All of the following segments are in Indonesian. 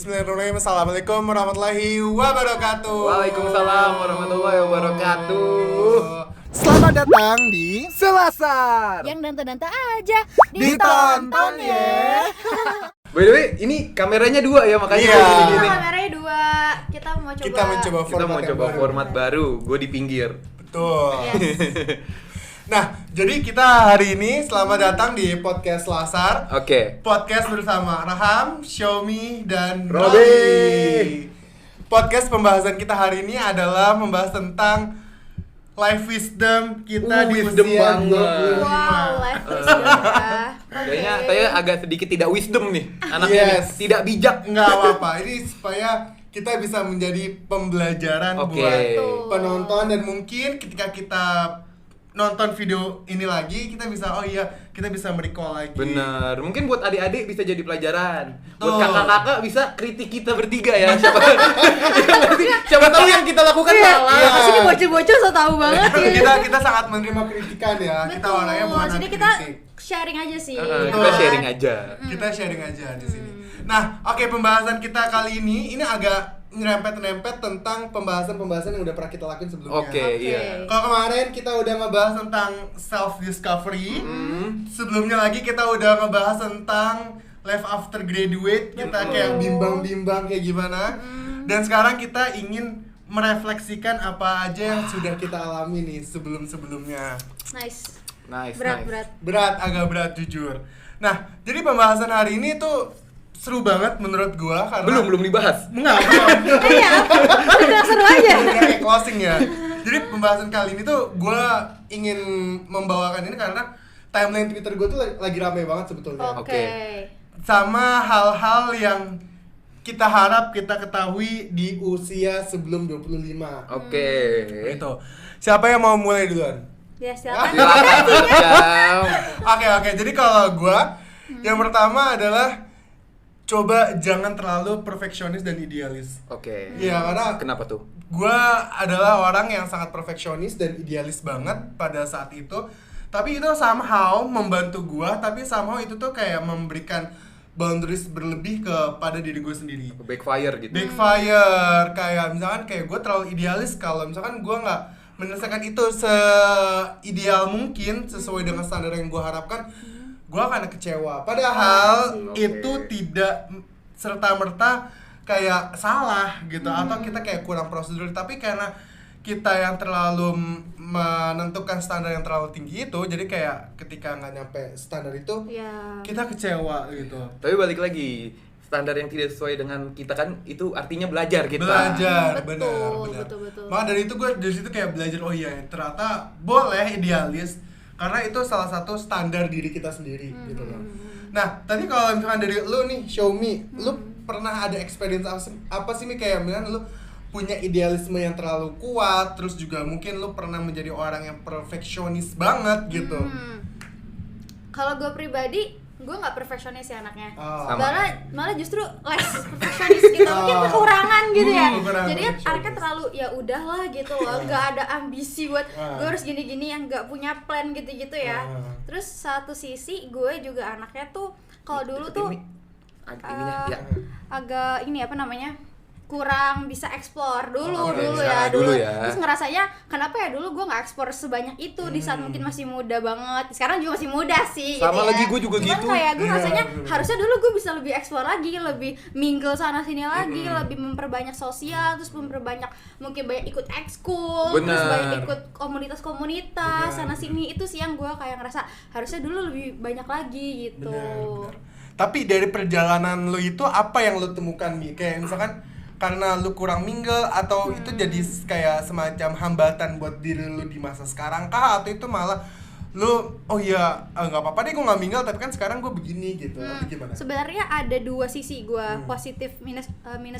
Bismillahirrahmanirrahim. Assalamualaikum warahmatullahi wabarakatuh. Waalaikumsalam warahmatullahi wabarakatuh. Selamat datang di Selasar. Yang nonton-nonton aja Ditonton ya. By the way, ini kameranya dua ya, makanya Iya. gua Kita gini. kameranya dua. Kita mau coba. Kita mencoba Kita mau coba format baru. Gue di pinggir. Betul. Yes. Nah, jadi kita hari ini selamat datang di podcast Lasar. Oke. Podcast bersama Raham, Xiaomi, dan Robi. Robi. Podcast pembahasan kita hari ini adalah membahas tentang life wisdom kita di Wisdom usia banget. 25. Wow, live wisdom ya. Kayaknya Oke. saya agak sedikit tidak wisdom nih. Anaknya nih. Yes. Tidak bijak. Nggak apa-apa, ini supaya kita bisa menjadi pembelajaran Oke. buat Betul. penonton, dan mungkin ketika kita nonton video ini lagi, kita bisa, oh iya, kita bisa merecall lagi. Bener. Mungkin buat adik-adik bisa jadi pelajaran. Tuh. Buat kakak-kakak bisa kritik kita bertiga ya. Siapa tahu yang kita lakukan salah. Iya. Di sini bocil-bocil so tahu banget ya. kita sangat menerima kritikan ya. Kita orangnya bukan Jadi anti kita kritik. sharing aja sih. Kita sharing aja. Kita sharing aja di sini. Nah, oke, pembahasan kita kali ini agak nyerempet-nyerempet tentang pembahasan-pembahasan yang udah pernah kita lakuin sebelumnya. Oke, iya. Kalau kemarin kita udah ngebahas tentang self discovery, sebelumnya lagi kita udah ngebahas tentang life after graduate, kita kayak bimbang-bimbang kayak gimana. Dan sekarang kita ingin merefleksikan apa aja yang sudah kita alami nih sebelum-sebelumnya. Nice. Nice. Berat. Berat, agak berat jujur. Nah, jadi pembahasan hari ini tuh seru banget menurut gua karena Belum dibahas. Enggak. Iya. Udah seru aja. Udah kayak closing ya. Jadi pembahasan kali ini tuh gue ingin membawakan ini karena timeline Twitter gue tuh lagi rame banget sebetulnya. Oke. Sama hal-hal yang kita harap kita ketahui di usia sebelum 25. Oke. Gitu. Siapa yang mau mulai duluan? Ya silakan. Silakan Jam. Oke. Jadi kalau gue yang pertama adalah coba jangan terlalu perfeksionis dan idealis. Oke. Iya, karena Kenapa tuh? gue adalah orang yang sangat perfeksionis dan idealis banget pada saat itu. Tapi itu somehow membantu gue, tapi somehow itu tuh kayak memberikan boundaries berlebih kepada diri gue sendiri. Backfire gitu. Backfire, kayak misalkan kayak gue terlalu idealis kalau misalkan gue nggak menyelesaikan itu se-ideal mungkin sesuai dengan standar yang gue harapkan, gue akan kecewa. Padahal Oke. itu tidak serta-merta kayak salah gitu, atau kita kayak kurang prosedur, tapi karena kita yang terlalu menentukan standar yang terlalu tinggi itu, jadi kayak ketika nggak nyampe standar itu Ya. kita kecewa gitu. Tapi balik lagi, standar yang tidak sesuai dengan kita kan itu artinya belajar kita. Belajar, Betul, benar. betul. Maka dari itu gue dari situ kayak belajar, oh iya ternyata boleh idealis karena itu salah satu standar diri kita sendiri gitu loh. Nah, tadi kalau misalkan dari lu nih, Xiaomi, lu pernah ada experience apa sih nih, kayak misalkan lu punya idealisme yang terlalu kuat, terus juga mungkin lu pernah menjadi orang yang perfeksionis banget gitu. Kalau gue pribadi, gue nggak perfeksionis ya anaknya. Oh. Sama. Malah justru less perfeksionis gitu. Mungkin kekurangan gitu ya. Kekurangan Jadi kan perfeksionis. anaknya terlalu ya udahlah gitu loh. Nggak ada ambisi buat Ah. gue harus gini-gini, yang nggak punya plan gitu-gitu ya. Ah. Terus satu sisi gue juga anaknya tuh kalau dulu tuh Ininya, ya. agak ini apa namanya, kurang bisa explore dulu Oke. dulu Nah, ya dulu dulu. ya. Terus ngerasanya kenapa ya dulu gue nggak explore sebanyak itu di saat mungkin masih muda banget. Sekarang juga masih muda sih. Sama gitu lagi, ya. gue juga Cuman gitu. kayak gue Iya, rasanya bener. harusnya dulu gue bisa lebih explore lagi, lebih mingle sana sini lagi, lebih memperbanyak sosial, terus memperbanyak mungkin banyak ikut ekskul, terus Bener. banyak ikut komunitas-komunitas Bener. sana sini. Itu sih yang gue kayak ngerasa harusnya dulu lebih banyak lagi gitu. Benar. Tapi dari perjalanan lu itu apa yang lu temukan, Mi? Kayak misalkan karena lu kurang mingle, atau itu jadi kayak semacam hambatan buat diri lu di masa sekarang kah, atau itu malah lu oh iya nggak apa-apa deh gue nggak mingle tapi kan sekarang gue begini gitu, atau gimana? Sebenarnya ada dua sisi gue, positif minus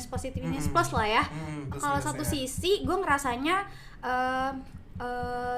positif minus plus lah ya. Plus Kalau minus satu ya. sisi gue ngerasanya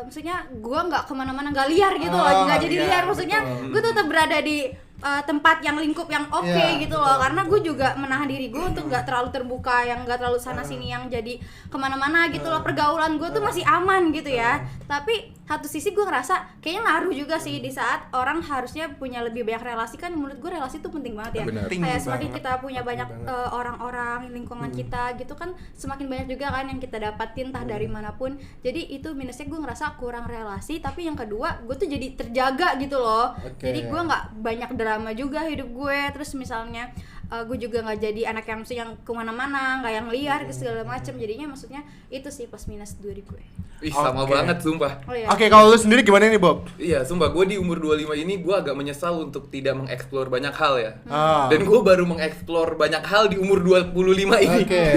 maksudnya gue nggak kemana-mana, nggak liar gitu Oh, loh, nggak nggak jadi liar, liar. Maksudnya betul. gue tetap berada di tempat yang lingkup yang oke Iya, gitu betul, loh, karena gue betul. juga menahan diri gue untuk nggak terlalu terbuka, yang nggak terlalu sana sini yang jadi kemana-mana gitu loh. Pergaulan gue tuh masih aman gitu ya, tapi satu sisi gue ngerasa kayaknya ngaruh juga sih di saat orang harusnya punya lebih banyak relasi. Kan menurut gue relasi tuh penting banget ya. Benar. Penting Kayak semakin banget. kita punya banyak Penting banget. orang-orang lingkungan kita gitu kan, semakin banyak juga kan yang kita dapatin entah dari manapun. Jadi itu minusnya, gue ngerasa kurang relasi. Tapi yang kedua, gue tuh jadi terjaga gitu loh. Oke. Jadi gue nggak banyak drama juga hidup gue. Terus misalnya gue juga nggak jadi anak yang mesti yang kemana-mana, nggak yang liar segala macem. Jadinya maksudnya itu sih plus minus dari gue. Ih, sama Oke. banget sumpah. Oh iya. Oke, kalau lu sendiri gimana nih, Bob? Iya, sumpah gue di umur 25 ini gue agak menyesal untuk tidak mengeksplor banyak hal ya. Ah. Dan gue baru mengeksplor banyak hal di umur 25 ini. Oke.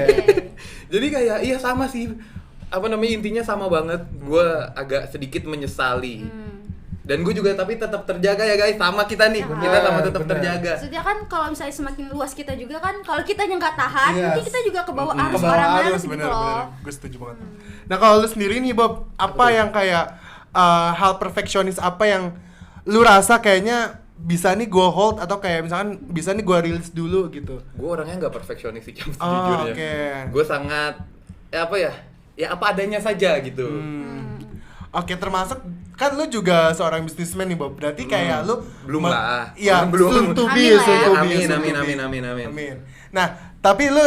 Jadi kayak iya sama sih. Apa namanya, intinya sama banget. Gue agak sedikit menyesali. Dan gue juga tapi tetap terjaga ya guys, sama kita nih. Bener, Kita sama tetap bener. terjaga. Maksudnya kan kalau misalnya semakin luas kita juga kan, kalau kita yang nggak tahan, Yes. nanti kita juga ke bawah arus Kebawa orang lain arus, gitu bener, loh. gue setuju banget. Nah, kalau lu sendiri nih, Bob, apa yang kayak hal perfeksionis apa yang lu rasa kayaknya bisa nih gue hold, atau kayak misalkan bisa nih gue rilis dulu gitu? Gue orangnya nggak perfeksionis sih, Cam, Oh, sejujurnya. oke. Gue sangat ya apa adanya saja gitu. Oke, termasuk kan lu juga seorang bisnismen nih, Bob. Berarti kayak lu Belum lah. Iya, Belum. soon to be, Amin lah ya. soon to be, Amin, soon to amin, be. amin, amin, amin. Amin. Nah, tapi lu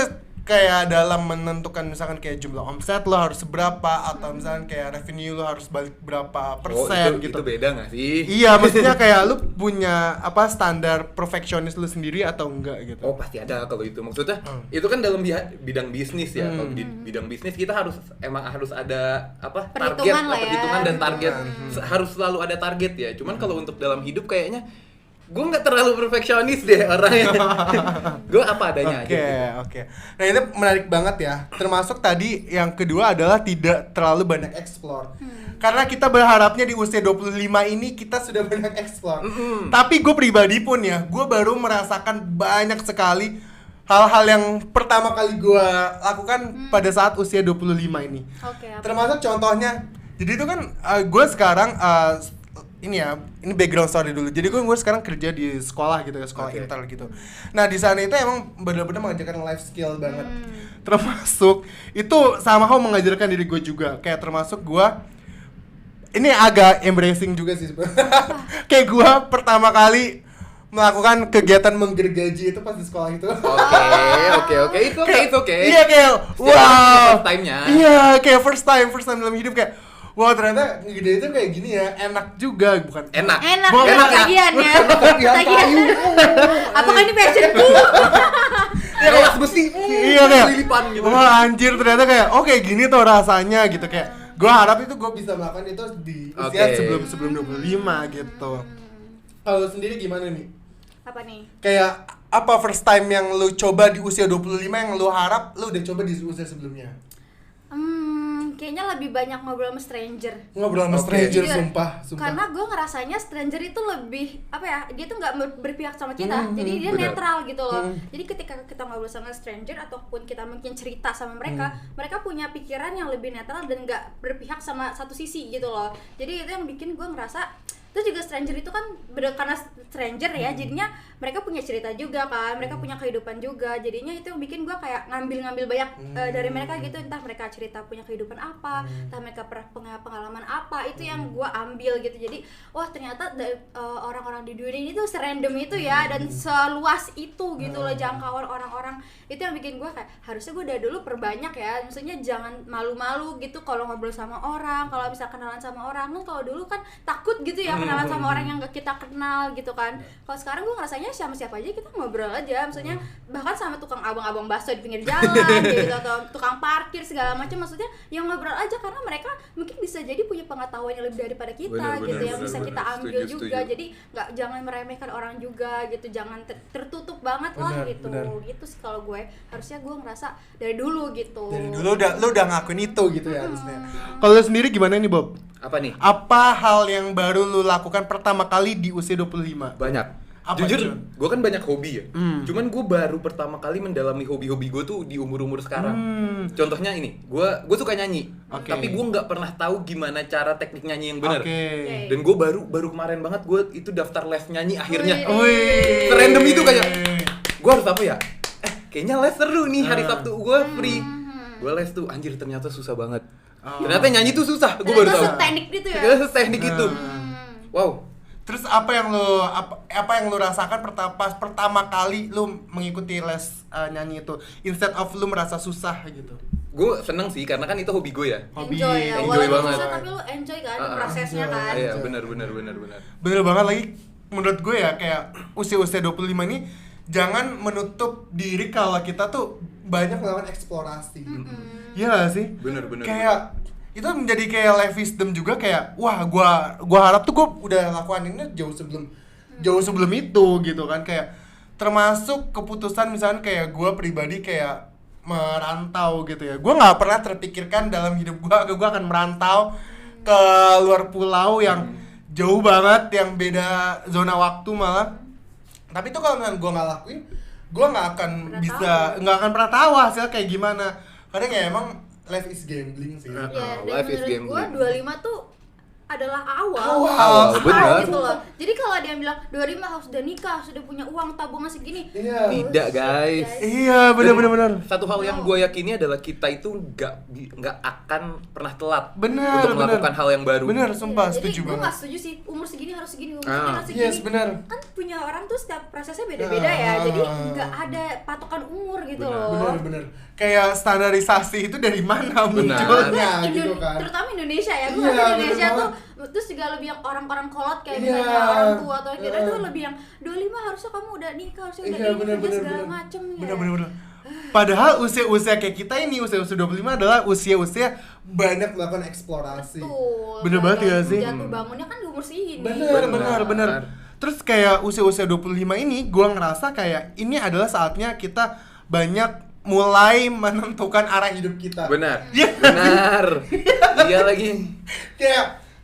kayak dalam menentukan misalkan kayak jumlah omset lo harus seberapa, atau misalkan kayak revenue lo harus balik berapa persen gitu. Itu beda nggak sih? Iya, maksudnya kayak lu punya apa standar perfeksionis lu sendiri atau enggak gitu? Oh, pasti ada kalau itu. Maksudnya itu kan dalam bidang bisnis ya. Kalau di bidang bisnis kita emang harus ada apa? Perhitungan lah ya. Perhitungan dan target. Harus selalu ada target ya. Cuman kalau untuk dalam hidup kayaknya gue nggak terlalu perfeksionis deh orangnya. Gue apa adanya Oke, aja. oke. Nah, ini menarik banget ya. Termasuk tadi yang kedua adalah tidak terlalu banyak explore. Karena kita berharapnya di usia 25 ini kita sudah banyak explore. Tapi gue pribadi pun ya, gue baru merasakan banyak sekali hal-hal yang pertama kali gue lakukan pada saat usia 25 ini. Oke, apa? Termasuk contohnya, jadi itu kan gue sekarang ini background story dulu. Jadi gue sekarang kerja di sekolah gitu ya, sekolah Oke. Intel gitu. Nah, di sana itu emang benar-benar mengajarkan life skill banget. Termasuk itu somehow mengajarkan diri gue juga. Kayak termasuk gue ini agak embracing juga sih sebenarnya. Kayak gue pertama kali melakukan kegiatan menggergaji itu pas di sekolah itu. Oke. Itu oke. Iya, kayak Setiap wow. orang first time-nya. Iya, kayak first time dalam hidup kayak wah, ternyata ngegede itu kayak gini ya, enak juga, bukan Enak. Enak Mau ya enak ya? tagihan ya. Tagihan Tagihan. kayu. Apakah ini passionku? Ya kelas besi. Iya kayak Lilipan gitu. wah anjir, ternyata kayak oh kayak gini tuh rasanya gitu. Kayak gue harap itu gue bisa melakukan itu di usia Oke. sebelum 25 gitu. Kalau sendiri gimana nih? Apa nih? Kayak apa first time yang lu coba di usia 25 yang lu harap lu udah coba di usia sebelumnya? Kayaknya lebih banyak ngobrol sama stranger. Ngobrol sama Oke. stranger, Jujur. sumpah. Karena gue ngerasanya stranger itu lebih apa ya, dia tuh nggak berpihak sama kita, jadi dia bener. netral gitu loh. Jadi ketika kita ngobrol sama stranger ataupun kita mungkin cerita sama mereka, mereka punya pikiran yang lebih netral dan nggak berpihak sama satu sisi gitu loh. Jadi itu yang bikin gue ngerasa. Terus juga stranger itu kan karena stranger ya, jadinya mereka punya cerita juga kan, mereka punya kehidupan juga, jadinya itu yang bikin gue kayak ngambil banyak dari mereka gitu, entah mereka cerita punya kehidupan apa, entah mereka pernah punya pengalaman apa, itu yang gue ambil gitu. Jadi wah ternyata orang-orang di dunia ini tuh serandom itu ya, dan seluas itu gitu loh jangkauan orang-orang. Itu yang bikin gue kayak harusnya gue dari dulu perbanyak ya, maksudnya jangan malu-malu gitu kalau ngobrol sama orang, kalau bisa kenalan sama orang. Kan kalau dulu kan takut gitu ya kenalan sama orang yang gak kita kenal gitu kan. Kalau sekarang gue ngerasanya sama siapa aja kita ngobrol aja, maksudnya bahkan sama tukang abang-abang bakso di pinggir jalan gitu, atau tukang parkir segala macam, maksudnya yang ngobrol aja karena mereka mungkin bisa jadi punya pengetahuan yang lebih daripada kita gitu, yang bisa kita ambil juga. Jadi jangan meremehkan orang juga gitu, jangan tertutup banget lah gitu. Gitu sih kalau gue, harusnya gue ngerasa dari dulu gitu. Dari dulu lu udah ngakuin itu gitu ya harusnya. Kalau lu sendiri gimana nih, Bob? Apa nih? Apa hal yang baru lu lakukan pertama kali di usia 25? Banyak. Apa Jujur, itu? gue kan banyak hobi ya. Hmm. Cuman gue baru pertama kali mendalami hobi-hobi gue tuh di umur-umur sekarang. Contohnya ini, gue suka nyanyi, Oke. tapi gue nggak pernah tahu gimana cara teknik nyanyi yang benar. Oke. Dan gue baru kemarin banget gue itu daftar les nyanyi akhirnya. Wih. Serandom itu kayak, gue harus apa ya? Kayaknya les seru nih hari Sabtu gue free. Gue les tuh, anjir ternyata susah banget. Ternyata nyanyi tuh susah, gue baru tahu. Ternyata seteknik gitu ya. Ternyata seteknik itu. Wow. Terus apa yang lu rasakan pas pertama kali lu mengikuti les nyanyi itu, instead of lu merasa susah gitu? Gue seneng sih karena kan itu hobi gue ya. Hobi. Enjoy ya, Enjoy walaupun banget. susah tapi lu enjoy kan prosesnya kan. Iya, benar. Bener banget lagi menurut gue ya, kayak usia-usia 25 ini jangan menutup diri kalau kita tuh banyak melakukan eksplorasi. Iya gak sih? Bener. Kayak itu menjadi kayak life wisdom juga, kayak wah gua harap tuh gua udah lakukan ini jauh sebelum itu gitu kan, kayak termasuk keputusan misalnya kayak gua pribadi kayak merantau gitu ya. Gua nggak pernah terpikirkan dalam hidup gua akan merantau ke luar pulau yang jauh banget, yang beda zona waktu malah. Tapi tuh kalau misalnya gua nggak lakuin, gua nggak akan pernah tahu hasilnya kayak gimana. Kadang ya emang life is gambling sih. Iya, dan Life is menurut gambling. gua 25 tuh adalah awal benar. gitu loh. Jadi kalau dia bilang 25 harus udah nikah, sudah punya uang tabungan segini. Iya. Tidak, guys. Iya, benar. Satu hal yang gue yakini adalah kita itu nggak akan pernah telat Benar, untuk melakukan hal yang baru. Benar, sumpah Jadi setuju gue nggak banget. setuju sih umur segini harus segini, umur Ah. segini harus segini. Yes, benar. Kan punya orang tuh setiap prosesnya beda-beda ya. Jadi nggak ada patokan umur gitu loh. Benar. Kayak standarisasi itu dari mana Benar. munculnya gitu kan. Terutama Indonesia ya, gue Iya, ngerasa Indonesia bener tuh terus juga lebih yang orang-orang kolot kayak Iya. misalnya orang tua atau kira itu lebih yang 25 harusnya kamu udah nikah, harusnya udah ini kerja segala macem ya. Bener. Padahal usia-usia kayak kita ini, usia-usia 25 adalah usia-usia banyak melakukan eksplorasi. Betul. Bener banget ya sih? Jatuh bangunnya kan di umur segini. Bener. Terus kayak usia-usia 25 ini, gua ngerasa kayak ini adalah saatnya kita banyak mulai menentukan arah hidup kita. Benar. Iya. Benar. Iya lagi.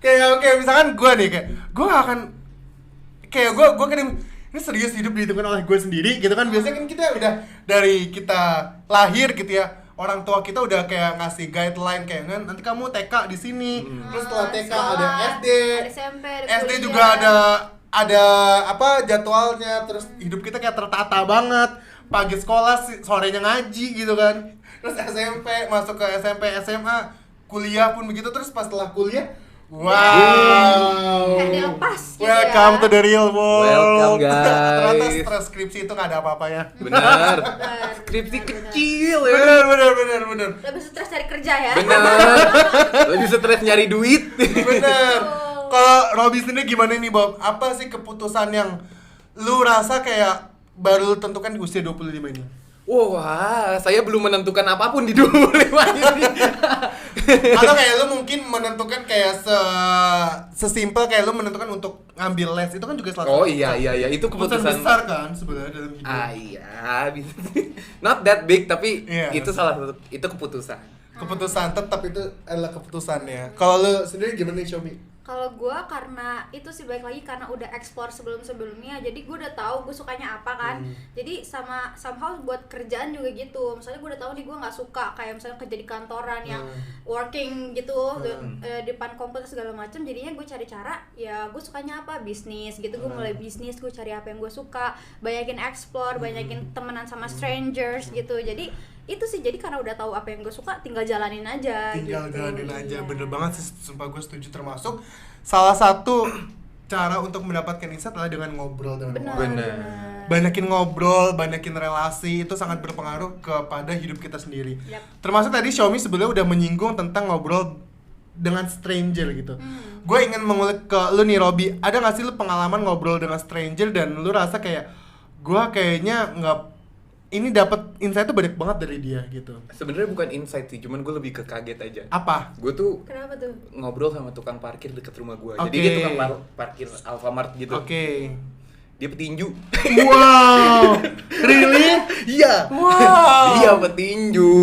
kayak misalkan gue nih, kayak gue gak akan, kayak gue kan ini serius hidup ditentukan oleh gue sendiri gitu kan. Biasanya kan kita udah dari kita lahir gitu ya, orang tua kita udah kayak ngasih guideline kayak kan nanti kamu TK di sini, terus setelah TK ada SD, ada SMP, ada SD kuliah. juga ada apa jadwalnya, terus hidup kita kayak tertata banget, pagi sekolah sorenya ngaji gitu kan, terus SMP masuk ke SMP SMA, kuliah pun begitu, terus pas setelah kuliah wow, Kayak dilepas gitu welcome ya. to the real world. Welcome, guys. Ternyata stres skripsi itu nggak ada apa-apanya. Benar. Benar, Skripsi benar, kecil ya. Bener. Lebih stres cari kerja ya. Benar. Lebih stres nyari duit. Bener. Kalau Robby sendiri gimana nih Bob? Apa sih keputusan yang lu rasa kayak baru lu tentukan di usia 25 ini? Wah, saya belum menentukan apapun di 25 ini. Atau kayak lu mungkin menentukan kayak sesimpel kayak lu menentukan untuk ngambil les, itu kan juga salah satu. Oh iya, itu Keputusan keputusan besar kan sebenarnya dalam hidup. iya, bisa. Not that big tapi Iya. itu salah satu keputusan. Keputusan tetap itu adalah keputusannya. Kalau lu sendiri gimana nih, Xiaomi? Kalau gue karena itu sih baik lagi karena udah explore sebelumnya, jadi gue udah tahu gue sukanya apa kan. Jadi somehow buat kerjaan juga gitu. Misalnya gue udah tahu nih gue nggak suka kayak misalnya kerja di kantoran yang working gitu depan komputer segala macam. Jadinya gue cari cara ya gue sukanya apa, bisnis gitu. Gue mulai bisnis, gue cari apa yang gue suka, banyakin explore, banyakin temenan sama strangers gitu. Jadi itu sih, jadi karena udah tahu apa yang gue suka tinggal jalanin aja. Jalanin aja, Iya. bener banget sih, sumpah gue setuju. Termasuk salah satu cara untuk mendapatkan insight adalah dengan ngobrol dengan Benar. orang. Benar. Banyakin ngobrol, banyakin relasi, itu sangat berpengaruh kepada hidup kita sendiri. Yap. Termasuk tadi Xiaomi sebelumnya udah menyinggung tentang ngobrol dengan stranger gitu. Gue ingin mengulik ke lu nih Robby, ada gak sih lu pengalaman ngobrol dengan stranger dan lu rasa kayak gue kayaknya nggak, ini dapat insight tuh banyak banget dari dia gitu. Sebenarnya bukan insight sih, cuman gue lebih ke kaget aja. Apa? Gue tuh Kenapa tuh? ngobrol sama tukang parkir deket rumah gue. Oke. Jadi dia tukang parkir Alfamart gitu. Oke. Dia petinju. Wow. Really? Iya. Wow. Dia petinju.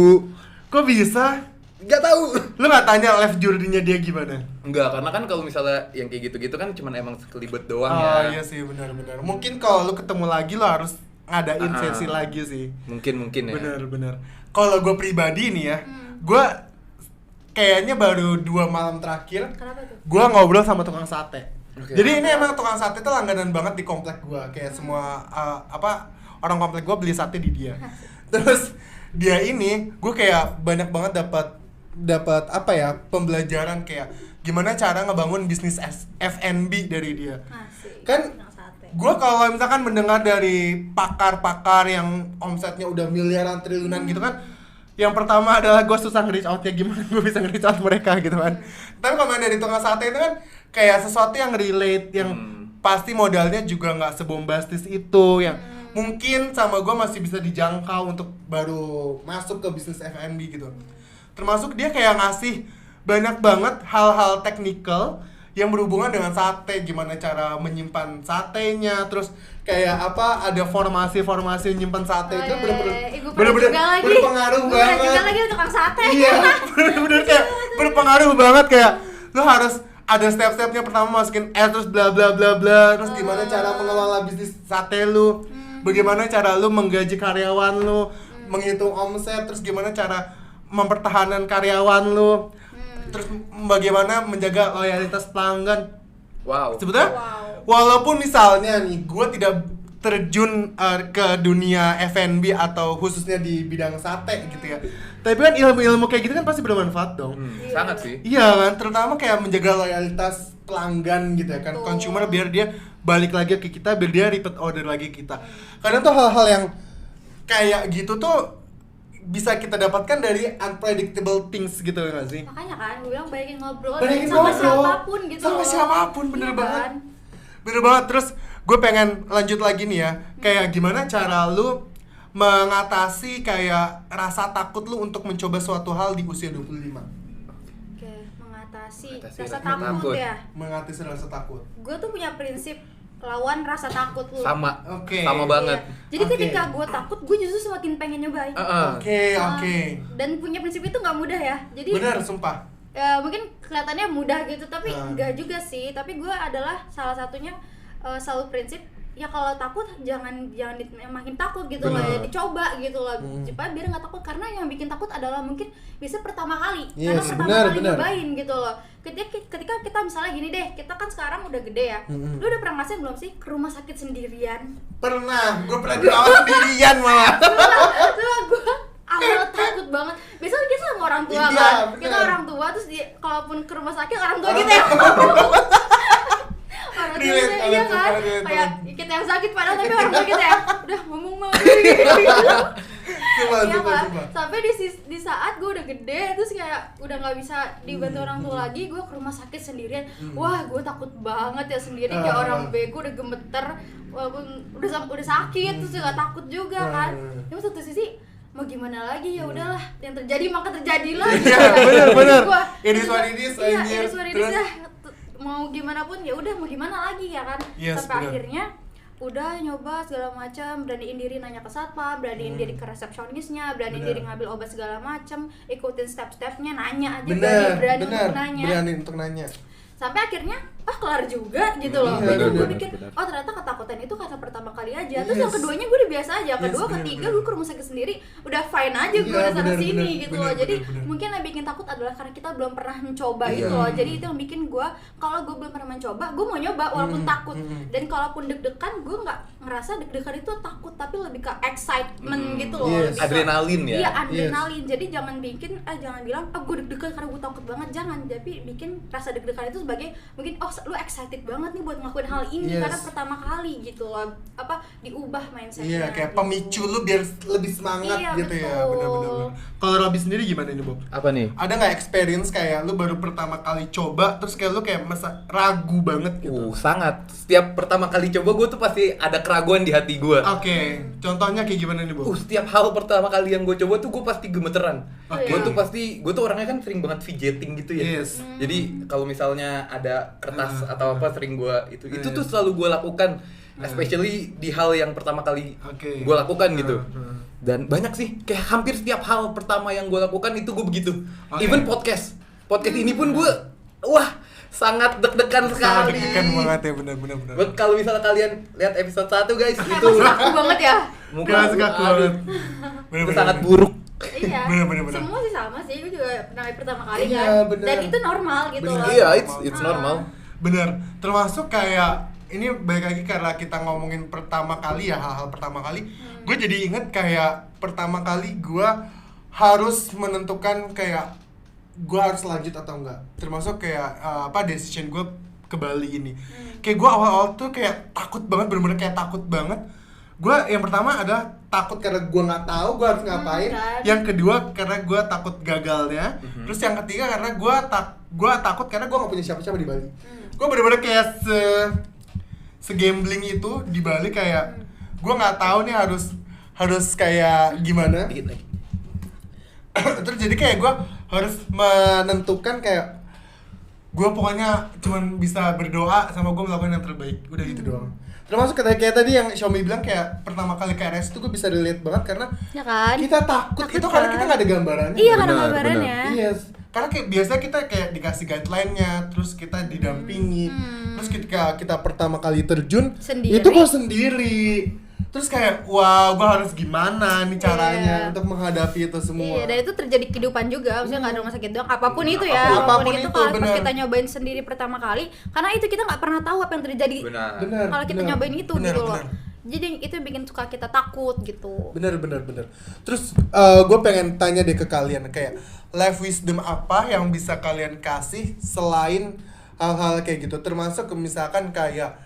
Kok bisa? Nggak tahu. Lu nggak tanya life journey-nya dia gimana? Enggak, karena kan kalau misalnya yang kayak gitu-gitu kan cuman emang sekelibet doang Oh ya. iya sih, benar-benar. Mungkin kalau lu ketemu lagi lo harus ngadain sesi lagi sih. Mungkin ya. Bener. Kalau gue pribadi nih ya, gue kayaknya baru 2 malam terakhir Kenapa tuh? gue ngobrol sama tukang sate. Oke. Jadi ini emang tukang sate itu langganan banget di komplek gue. Kayak semua orang komplek gue beli sate di dia. Terus dia ini gue kayak banyak banget dapat apa ya, pembelajaran kayak gimana cara ngebangun bisnis F&B dari dia. Asik. Kan Tukang sate. gue kalau misalkan mendengar dari pakar-pakar yang omsetnya udah miliaran triliunan gitu kan, yang pertama adalah gue susah nge-reach out ya, gimana gue bisa nge-reach out mereka gitu kan. Tapi kalau dari tukang sate itu kan kayak sesuatu yang relate, yang pasti modalnya juga nggak sebombastis itu, yang mungkin sama gue masih bisa dijangkau untuk baru masuk ke bisnis F&B gitu. Termasuk dia kayak ngasih banyak banget hal-hal teknikal yang berhubungan dengan sate, gimana cara menyimpan satenya, terus kayak apa, ada formasi-formasi nyimpan sate itu bener-bener berpengaruh banget. Juga lagi tukang sate. Iya, bener-bener kayak berpengaruh banget, kayak lu harus ada step-stepnya. Pertama masukin terus bla bla bla bla, terus gimana cara mengelola bisnis sate lu, bagaimana cara lu menggaji karyawan lu, menghitung omset, terus gimana cara mempertahankan karyawan lu, terus bagaimana menjaga loyalitas pelanggan. Wow. Sebetulnya walaupun misalnya nih gue tidak terjun ke dunia F&B atau khususnya di bidang sate gitu ya, tapi kan ilmu-ilmu kayak gitu kan pasti bermanfaat dong. Sangat sih. Iya kan, terutama kayak menjaga loyalitas pelanggan gitu ya kan, consumer, biar dia balik lagi ke kita, biar dia repeat order lagi kita. Karena tuh hal-hal yang kayak gitu tuh bisa kita dapatkan dari unpredictable things gitu nggak sih? Makanya kan gue bilang banyakin ngobrol Banyakin sama ngobrol. siapapun gitu Sama loh. siapapun, bener Iya banget. kan? Bener banget. Terus gue pengen lanjut lagi nih ya, kayak gimana cara lu mengatasi kayak rasa takut lu untuk mencoba suatu hal di usia 25? Oke, mengatasi Mengatasi rasa rasa takut takut. ya. Mengatasi rasa takut. Gue tuh punya prinsip lawan rasa takut lu. Sama. Oke. Sama banget. Iya. Jadi Oke. ketika gue takut, gue justru semakin pengen nyobain. Oke. Dan punya prinsip itu nggak mudah ya. Jadi Bener, sumpah. ya, mungkin kelihatannya mudah gitu, tapi enggak juga sih. Tapi gue adalah salah satunya selalu prinsip ya kalau takut jangan makin takut gitu loh, ya dicoba gitu loh, supaya biar nggak takut. Karena yang bikin takut adalah mungkin bisa pertama kali, karena Yes, pertama benar, kali benar. nyobain gitu loh. Ketika kita misalnya gini deh, kita kan sekarang udah gede ya, lu udah pernah ngerasain belum sih ke rumah sakit sendirian? Pernah, gue pernah dirawat sendirian malah. Tuh gue awal takut banget. Biasanya kita sama orang tua Iya, kan, bener. kita orang tua terus kalaupun ke rumah sakit orang tua kita yang orang tua Relate kita, iya banget, kan, relate kayak banget. kita yang sakit padahal tapi orang tua kita ya udah ngomong mah gitu. Sumpah, Iya sumpah, kan, sumpah. sampai di saat gue udah gede terus kayak udah nggak bisa dibantu orang tua lagi, gue ke rumah sakit sendirian. Wah, gue takut banget ya sendiri, kayak orang bego, udah gemeter, walaupun udah sakit terus juga takut juga kan. Tapi satu sisi mau gimana lagi, ya udahlah, yang terjadi maka terjadilah. Iya, bener. Gua- It is what it is, Iya, anjir. it is what it is Terus? ya. Mau gimana pun ya udah, mau gimana lagi ya kan. Yes, Sampai bener. akhirnya udah nyoba segala macam, beraniin diri nanya ke satpam, beraniin diri ke resepsionisnya, beraniin Bener. diri ngambil obat segala macam, ikutin step-stepnya, nanya aja, Bener, berani bener. untuk nanya. Berani untuk nanya. Sampai akhirnya kelar juga gitu loh. Iya, Jadi gue bener, pikir, bener. oh ternyata ketakutan itu karena pertama kali aja. Terus Yes. yang keduanya gue udah biasa aja. Kedua, Yes, ketiga bener. gue ke rumah sakit sendiri udah fine aja, gue Iya, udah sana bener, sini bener, gitu bener, loh. Jadi bener. mungkin yang bikin takut adalah karena kita belum pernah mencoba Iya. gitu loh. Jadi itu yang bikin gue, kalau gue belum pernah mencoba, gue mau nyoba walaupun takut. Dan kalaupun deg-degan, gue nggak ngerasa deg-degan itu takut, tapi lebih ke excitement gitu loh. Yes. Lebih ke- Adrenalin ya? Iya, adrenalin. Jadi jangan jangan bilang, oh gue deg-degan karena gue takut banget. Jangan, tapi bikin rasa deg-degan itu sebagai mungkin, oh lu excited banget nih buat ngelakuin hal ini. Yes. Karena pertama kali gitu loh, diubah mindsetnya. Iya, kayak gitu. pemicu lu biar lebih semangat Iya, gitu ya. betul. Bener-bener. Kalau Robby sendiri gimana nih, Bob? Apa nih? Ada nggak experience kayak lu baru pertama kali coba, terus kayak lu kayak masa ragu banget gitu? Sangat. Setiap pertama kali coba gue tuh pasti ada keraguan di hati gue. Oke, contohnya kayak gimana nih, Bob? Setiap hal pertama kali yang gue coba tuh gue pasti gemeteran. Oke. Gue tuh orangnya kan sering banget fidgeting gitu ya. Yes. Jadi kalau misalnya ada kertas atau apa sering gue itu tuh selalu gue lakukan. especially di hal yang pertama kali Oke. gue lakukan gitu. Dan banyak sih, kayak hampir setiap hal pertama yang gue lakukan itu gue begitu. Oke. Even podcast ini pun gue, wah sangat deg-degan sekali. Deg-degan banget ya, benar. Buat kalau misalnya kalian lihat episode 1 guys, itu Pasti kaku banget ya. muka Gak suka aduh, banget. itu sangat buruk. Iya. Bener. Semua sih sama sih, gue juga pernah pertama kali Iya, kan. bener. Dan itu normal gitu Bener. loh. Iya, it's normal. Bener, termasuk kayak ini balik lagi karena kita ngomongin pertama kali ya, hal-hal pertama kali. Gue jadi inget kayak pertama kali gue harus menentukan kayak gue harus lanjut atau enggak. Termasuk kayak decision gue ke Bali ini. Kayak gue awal-awal tuh kayak takut banget, bener-bener kayak takut banget. Gue yang pertama adalah takut karena gue nggak tahu gue harus ngapain. Kan? Yang kedua karena gue takut gagalnya. Terus yang ketiga karena gue takut karena gue nggak punya siapa-siapa di Bali. Gue bener-bener kayak se-gambling itu di Bali, kayak gue nggak tahu nih harus kayak gimana. Dikit lagi. Terus jadi kayak gue harus menentukan kayak gue pokoknya cuman bisa berdoa sama gue melakukan yang terbaik, udah gitu doang. Termasuk kayak tadi yang Xiaomi bilang kayak pertama kali ke RS itu gue bisa relate banget karena Ya kan? kita takut itu karena kita nggak ada gambarannya. Iya, karena Benar, gambarannya. Yes. Karena kayak biasa kita kayak dikasih guideline-nya, terus kita didampingi. Terus ketika kita pertama kali terjun, Sendiri. itu kok sendiri. Terus kayak, wah, gua harus gimana nih caranya Iya. untuk menghadapi itu semua. Iya, dan itu terjadi kehidupan juga, maksudnya nggak ada rumah sakit doang, apapun itu ya, Apapun itu itu, kalau pas benar. kita nyobain sendiri pertama kali, karena itu kita nggak pernah tahu apa yang terjadi Benar. kalau kita benar. nyobain itu Benar, gitu loh. benar. Jadi itu yang bikin suka kita takut gitu. Bener. Terus gue pengen tanya deh ke kalian, kayak life wisdom apa yang bisa kalian kasih selain hal-hal kayak gitu, termasuk misalkan kayak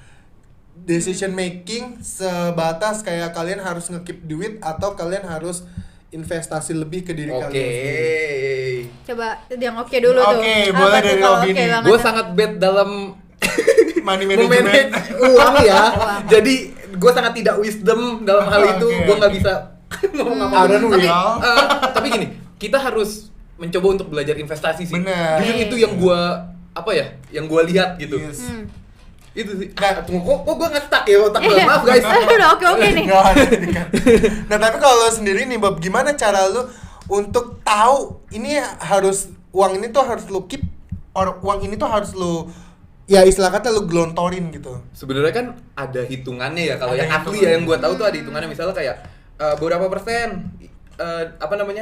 decision making sebatas kayak kalian harus nge-keep duit atau kalian harus investasi lebih ke diri Oke. kalian sendiri. Coba yang oke dulu tuh. Oke, Apa boleh tuh dari kalau Robby oke nih. banget? Gue sangat bad dalam Money management. memanage uang ya. Jadi gue sangat tidak wisdom dalam hal itu. Oke, Gue nggak oke. bisa ngomong apa. I don't Tapi, know. tapi gini, kita harus mencoba untuk belajar investasi sih. Bener. Jujur itu yang gue yang gue lihat gitu. Yes. Itu sih. Nah, Kok gue nge-stuck ya otak gue. Iya. Maaf guys. Udah oke nih. Nggak ada nih kan. Nah, tapi kalau lo sendiri nih Bob, gimana cara lo untuk tahu ini uang ini tuh harus lo keep, or uang ini tuh harus lo, ya istilah kata lo gelontorin gitu. Sebenarnya kan ada hitungannya ya. Kalau Ada yang asli ya, yang gue tahu tuh ada hitungannya. Misalnya kayak berapa persen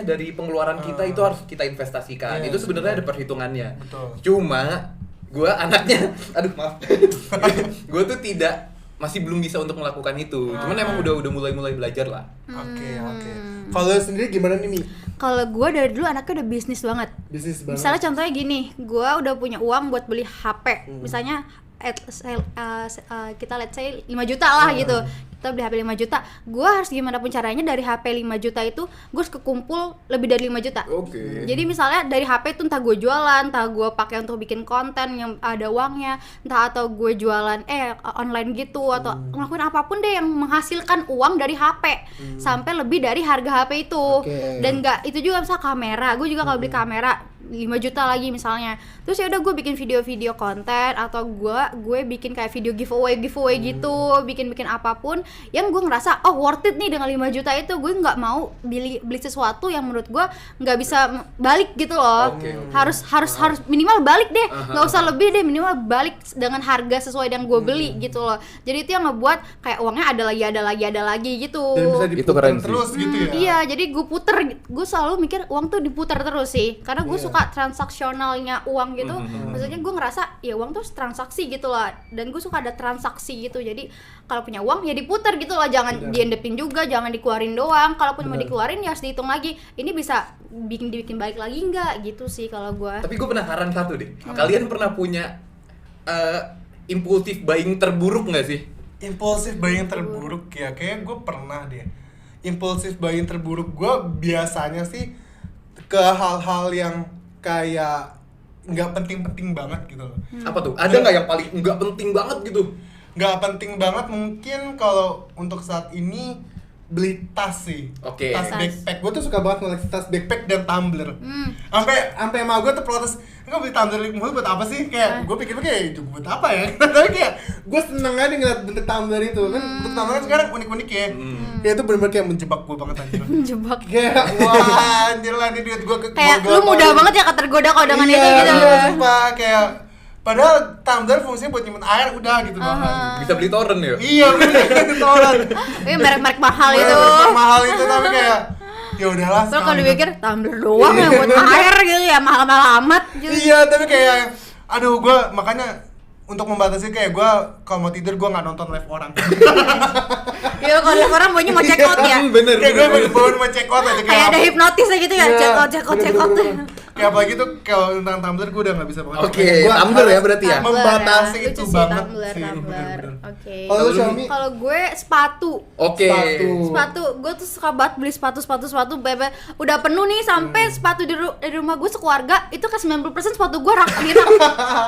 dari pengeluaran kita itu harus kita investasikan. Iya, Itu sebenarnya ada betul. perhitungannya. Betul. Cuma gue anaknya, aduh maaf, gue tuh masih belum bisa untuk melakukan itu. Cuman emang udah mulai belajar lah. Oke. Kalau lo sendiri gimana nih, Mi? Kalau gue dari dulu anaknya udah bisnis banget. Bisnis banget. Misalnya contohnya gini, gue udah punya uang buat beli HP. Misalnya kita let's say 5 juta lah gitu. Kita beli HP 5 juta. Gue harus gimana pun caranya dari HP 5 juta itu gue harus kekumpul lebih dari 5 juta. Oke. Jadi misalnya dari HP itu entah gue jualan, entah gue pakai untuk bikin konten yang ada uangnya, entah atau gue jualan online gitu atau ngelakuin apapun deh yang menghasilkan uang dari HP sampai lebih dari harga HP itu. Oke. Dan enggak itu juga misalnya kamera, gue juga kalau beli kamera 5 juta lagi misalnya. Terus ya udah gue bikin video-video konten atau gue bikin kayak video giveaway gitu, bikin apapun yang gue ngerasa oh worth it nih dengan 5 juta itu. Gue nggak mau beli sesuatu yang menurut gue nggak bisa balik gitu loh. Oke. Harus minimal balik deh, nggak usah lebih deh, minimal balik dengan harga sesuai yang gue beli gitu loh. Jadi itu yang ngebuat kayak uangnya ada lagi gitu. Dan bisa Itu diputar keren sih. terus gitu ya. Iya, jadi gue puter, gue selalu mikir uang tuh diputar terus sih, karena gue Iya. suka transaksionalnya uang gitu. Maksudnya gue ngerasa ya uang tuh transaksi gitu lah, dan gue suka ada transaksi gitu. Jadi kalau punya uang ya diputar gitu loh, jangan diendepin juga, jangan dikeluarin doang. Kalaupun mau dikeluarin ya harus dihitung lagi. Ini bisa dibikin balik lagi nggak gitu sih kalau gue. Tapi gue penasaran satu deh. Kalian pernah punya impulsive buying terburuk nggak sih? Impulsive buying terburuk ya, kayaknya gue pernah deh. Impulsive buying terburuk gue biasanya sih ke hal-hal yang kayak nggak penting-penting banget gitu loh. Apa tuh? Ada nggak yang paling nggak penting banget gitu? Nggak penting banget mungkin kalau untuk saat ini beli tas sih. Oke. Tas backpack. Gue tuh suka banget ngoleksi tas backpack dan tumbler. Sampai emak gue tuh protes, "Enggak beli tumbler mulu buat apa sih?" Kayak gue pikir kayak buat apa ya? Tapi kayak gue seneng aja ngeliat bentuk tumbler itu. Kan bentuk tumbler kan sekarang unik-unik ya. Kayak itu bener-bener kayak menjebak gue banget anjir. Menjebak. Kayak wah anjir lah ini duit gue ke Kayak lu mudah banget ya ketergoda kalau dengan itu gitu. Iya, sumpah kayak padahal tumbler fungsinya buat nyimpen air udah gitu doang. Bisa beli torrent ya? Iya, bener toran. Ini merek-merek mahal itu. Mahal itu tapi kayak ya udahlah. Terus kalau dipikir tumbler doang yang buat air gitu ya mahal-mahal amat gitu. Iya, tapi kayak aduh gua makanya untuk membatasi kayak gua kalau mau tidur gua nggak nonton live orang. Iya kalau live orang maunya mau check out ya. Bener. Kayak gua baru mau check out aja Kayak ada hipnotisnya gitu ya, check out. Kayak apalagi tuh kalau tentang tumbler gua udah nggak bisa banget. Oke, tumbler ya berarti ya. Membatasi Lucu itu sih, banget tumbler. sih. bener-bener. Oke. Kalau lu Xiaomi Kalau gue sepatu. Oke. Sepatu, gue tuh suka banget beli sepatu, bebe. Udah penuh nih sampai sepatu di rumah gue sekeluarga itu ke 90% sepatu gue rak.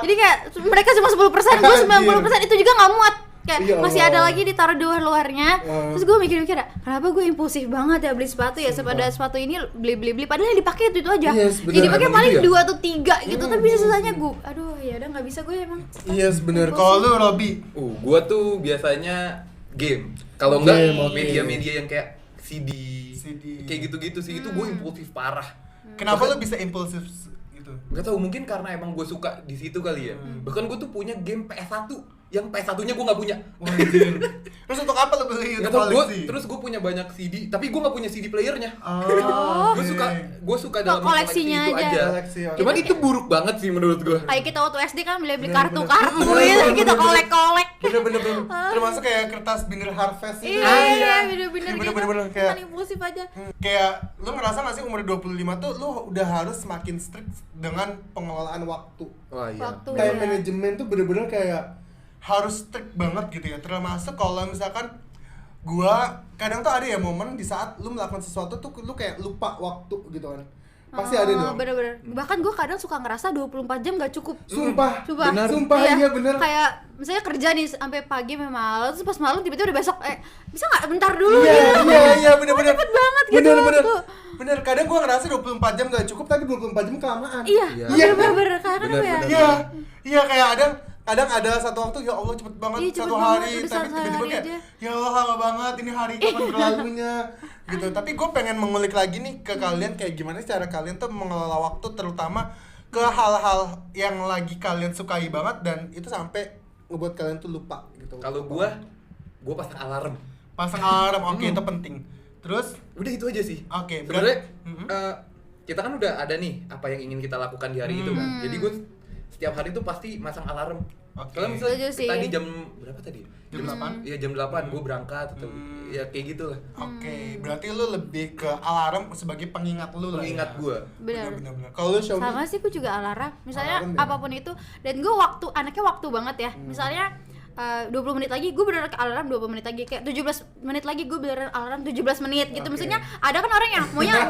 Jadi kayak mereka cuma 10%, gue 90% itu juga nggak muat. Kayak Ya masih Allah. ada lagi ditaruh di luarnya. Terus gue mikir-mikir, kenapa gue impulsif banget ya beli sepatu ya, sepada sepatu ini beli padahal yang dipakai itu aja. Yes, bener. Jadi dipakai Emang paling gitu 2 atau 3 gitu, tapi sisanya gue aduh ya udah nggak bisa gue emang. Iya bener. Kalau lu Robby Gua tuh biasanya game. Kalau enggak Game, oke. media-media yang kayak CD. CD. Kayak gitu-gitu sih. Itu gue impulsif parah. kenapa lu bisa impulsif gitu? Gak tau, mungkin karena emang gue suka di situ kali ya. Bahkan gue tuh punya game PS1 yang PS1-nya gue nggak punya. Wah, anjir. Terus untuk apa lu beli? Gak Untuk tau, koleksi? terus gue punya banyak CD, tapi gue nggak punya CD playernya. Oh, Gue suka dalam koleksinya koleksi itu aja. aja. Koleksi, oke. Cuman itu buruk banget sih menurut gue. Kayak kita waktu SD kan beli Bener, kartu-kartu bener. gitu, Bener, kita bener. kolek-kolek. Bener. Termasuk kayak kertas binder harvest itu. Iya, bener-bener gitu. Bener-bener kayak Kan impulsif aja. kayak lu ngerasa gak sih umur 25 tuh lu udah harus semakin strict dengan pengelolaan waktu. Wah iya. Waktu. Time Iya. management tuh bener-bener kayak harus strict banget gitu ya. Termasuk kalau misalkan gua kadang tuh ada ya momen di saat lu melakukan sesuatu tuh lu kayak lupa waktu gitu kan. Pasti ada dong. Bener-bener. Bahkan gue kadang suka ngerasa 24 jam gak cukup. Sumpah. Coba. Benar. Sumpah iya bener. Kayak misalnya kerja nih sampai pagi sampai malam, terus pas malam tiba-tiba udah besok, bisa nggak bentar dulu Iya, gitu. iya bener-bener. Cepet banget gitu. Bener. Tuh. Bener, kadang gua ngerasa 24 jam gak cukup tapi 24 jam kelamaan. Iya, Iya. bener-bener. Kadang Bener, ya. bener. Iya kayak kadang ada satu waktu ya Allah cepet banget Iya, cepet satu banget, hari udah tapi satu tiba-tiba hari kayak aja. ya Allah lama banget ini hari kapan berlalunya gitu. Tapi gue pengen mengulik lagi nih ke kalian kayak gimana sih cara kalian tuh mengelola waktu terutama ke hal-hal yang lagi kalian sukai banget dan itu sampai ngebuat kalian tuh lupa gitu. Kalau gue pasang alarm. pasang alarm, oke itu penting. Terus Udah itu aja sih. Oke, Sebenarnya berat- kita kan udah ada nih apa yang ingin kita lakukan di hari itu kan. Jadi gue setiap hari tuh pasti masang alarm. Oke. Kalau misalnya Setuju sih. tadi jam berapa tadi? Jam 8? Iya jam 8 gue berangkat atau ya kayak gitu lah. oke, berarti lu lebih ke alarm sebagai pengingat lu lah. Pengingat ya. gue. Bener. Bener. Kalau lu Xiaomi Sama sih, gue juga alarm. Misalnya Alarm ya? apapun itu. Dan gue anaknya waktu banget ya. Misalnya 20 menit lagi gue beneran ke alarm 20 menit lagi, kayak 17 menit lagi gue beneran alarm 17 menit gitu. Oke. Maksudnya ada kan orang yang maunya Genap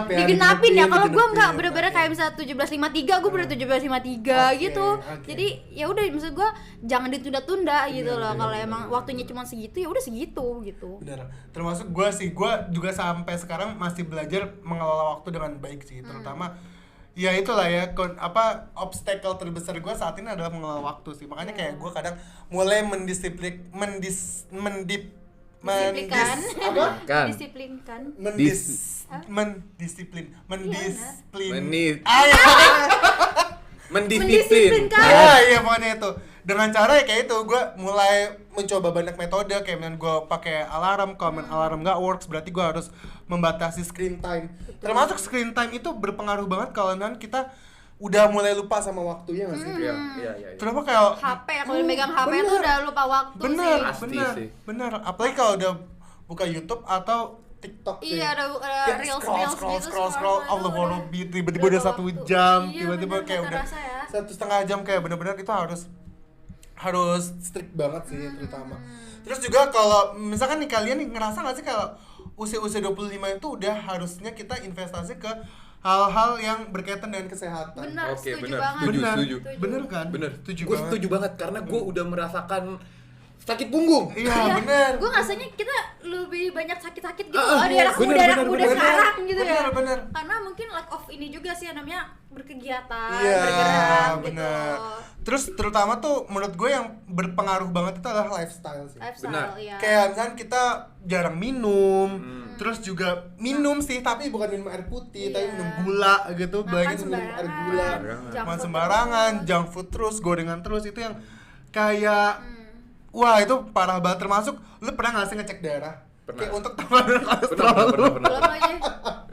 ya, digenapin ya. Kalau gue digenapin. enggak, bener-bener Oke. kayak misalnya 17.53 gue bener 17.53 gitu. oke. Jadi ya udah, maksud gue jangan ditunda-tunda gitu loh. bener, Kalau bener, emang waktunya cuma segitu ya udah segitu gitu. Benar. Termasuk gue sih, gue juga sampai sekarang masih belajar mengelola waktu dengan baik sih, terutama ya itulah ya obstacle terbesar gue saat ini adalah mengelola waktu sih. Makanya kayak gue kadang mulai Disiplinkan. Kan. Disiplinkan. mendisiplin. Menit. Ya. Mendisiplin. Mendisiplinkan. Iya pokoknya itu. Dengan cara ya kayak itu, gue mulai mencoba banyak metode. Kayak misalnya gue pakai alarm, kalau alarm nggak works berarti gue harus membatasi screen time. Termasuk screen time itu berpengaruh banget kalau nanti kita udah mulai lupa sama waktunya nggak sih? Iya. Terutama kayak HP ya, kalau megang HP bener. tuh udah lupa waktu bener, sih. Pasti sih. bener. Apalagi kalau udah buka YouTube atau TikTok sih. Iya, ada Ya, reels scroll Allah Robby tiba-tiba udah 1 jam, Iya, tiba-tiba bener, kayak nggak udah terasa ya. 1,5 jam, kayak bener-bener kita harus strict banget sih terutama. Terus juga kalau misalkan nih kalian nih ngerasa nggak sih kalau usia 25 itu udah harusnya kita investasi ke hal-hal yang berkaitan dengan kesehatan. Benar, Oke, setuju bener. banget. Setuju. Bener kan? Bener. Setuju Gue banget. setuju banget karena gue udah merasakan sakit punggung. Iya, benar. Gue ngerasanya kita lebih banyak sakit-sakit gitu Ah, loh di anak bener, muda, anak bener, muda bener. sekarang gitu ya. Bener. Karena mungkin lack of ini juga sih namanya berkegiatan, Iya, bergerak gitu. benar. Terus terutama tuh menurut gue yang berpengaruh banget itu adalah lifestyle sih. Benar. Lifestyle, iya. Kayak misalnya kita jarang minum, terus juga minum sih tapi bukan minum air putih, Iya. tapi minum gula gitu, Makan bayangin minum air gula, sembarangan, junk makan food sembarangan, terus. junk food terus, gorengan terus, itu yang kayak wah itu parah banget. Termasuk lu pernah nggak sih ngecek darah? Pernah. Kayak untuk tekanan kolesterol lu. Pernah. Belum aja.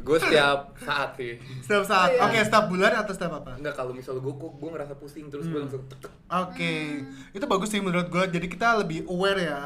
Gue setiap saat sih. Setiap saat. Oh, iya. Oke, setiap bulan atau setiap apa? Enggak, kalau misal gue ngerasa pusing terus gue langsung tek. Oke, itu bagus sih menurut gue. Jadi kita lebih aware ya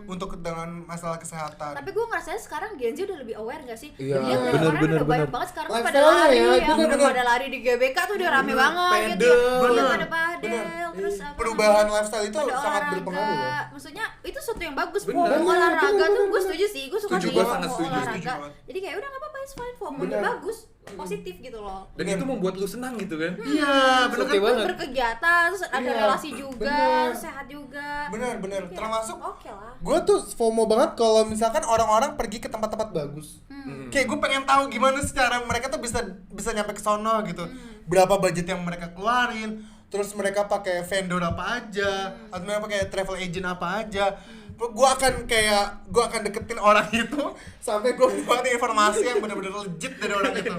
untuk dengan masalah kesehatan. Tapi gue ngerasanya sekarang Gen Z udah lebih aware gak sih? Iya, Dia bener, orang bener, udah banyak bener. banget sekarang tuh pada Lifestyle-nya lari ya, yang bener, udah bener. pada lari di GBK tuh udah rame banget gitu. pedel. Iya, Bener, pada padel, bener. terus apa Perubahan namanya, lifestyle itu pada sangat olahraga. berpengaruh ya. Maksudnya itu sesuatu yang bagus. Bener. FOMO olahraga Bener, tuh gue bener. setuju sih. Gue suka Setuju, sih gua FOMO sangat setuju, setuju olahraga. banget. Jadi kayak udah nggak apa-apa, it's fine. FOMO Bener. bagus, positif gitu loh. Dan itu membuat lu senang gitu kan. Iya, bener Oke kan? banget. Berkegiatan, terus ada Iya, relasi juga, bener. sehat juga. Bener. Kayak, Termasuk oke lah. gue tuh FOMO banget kalau misalkan orang-orang pergi ke tempat-tempat bagus. Kayak gue pengen tahu gimana sih cara mereka tuh bisa nyampe ke sono gitu. Berapa budget yang mereka keluarin, terus mereka pakai vendor apa aja, atau mereka pakai travel agent apa aja. Gue akan deketin orang itu sampai gue dapat informasi yang benar-benar legit dari orang itu.